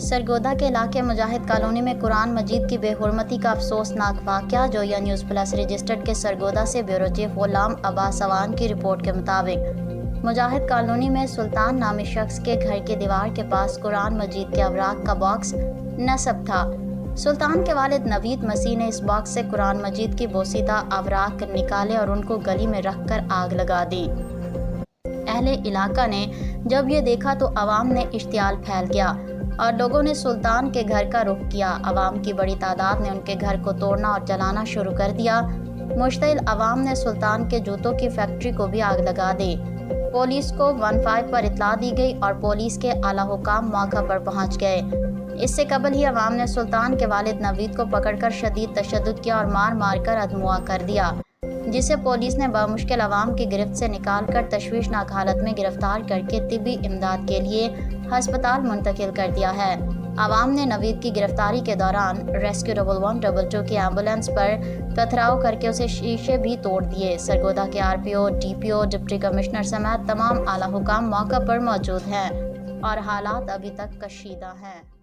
سرگودا کے علاقے مجاہد کالونی میں قرآن مجید کی بے حرمتی کا افسوسناک واقعہ جویا نیوز پلس رجسٹرڈ کے سرگودا سے بیورو چیف غلام عباس اوان کی رپورٹ کے مطابق مجاہد کالونی میں سلطان نامی شخص کے گھر کی دیوار کے پاس قرآن مجید کے اوراق کا باکس نصب تھا۔ سلطان کے والد نوید مسیح نے اس باکس سے قرآن مجید کی بوسیدہ اوراق نکالے اور ان کو گلی میں رکھ کر آگ لگا دی۔ اہل علاقہ نے جب یہ دیکھا تو عوام نے اشتعال پھیل گیا اور لوگوں نے سلطان کے گھر کا رخ کیا۔ عوام کی بڑی تعداد نے ان کے گھر کو توڑنا اور جلانا شروع کر دیا۔ مشتعل عوام نے سلطان کے جوتوں کی فیکٹری کو بھی آگ لگا دی۔ پولیس کو 15 پر اطلاع دی گئی اور پولیس کے اعلیٰ حکام موقع پر پہنچ گئے۔ اس سے قبل ہی عوام نے سلطان کے والد نوید کو پکڑ کر شدید تشدد کیا اور مار کر ادموا کر دیا، جسے پولیس نے بمشکل عوام کی گرفت سے نکال کر تشویشناک حالت میں گرفتار کر کے طبی امداد کے لیے ہسپتال منتقل کر دیا ہے۔ عوام نے نوید کی گرفتاری کے دوران ریسکیو 112 کی ایمبولینس پر پتھراؤ کر کے اسے شیشے بھی توڑ دیے۔ سرگودا کے RPO، DPO، ڈپٹی کمشنر سمیت تمام اعلیٰ حکام موقع پر موجود ہیں اور حالات ابھی تک کشیدہ ہیں۔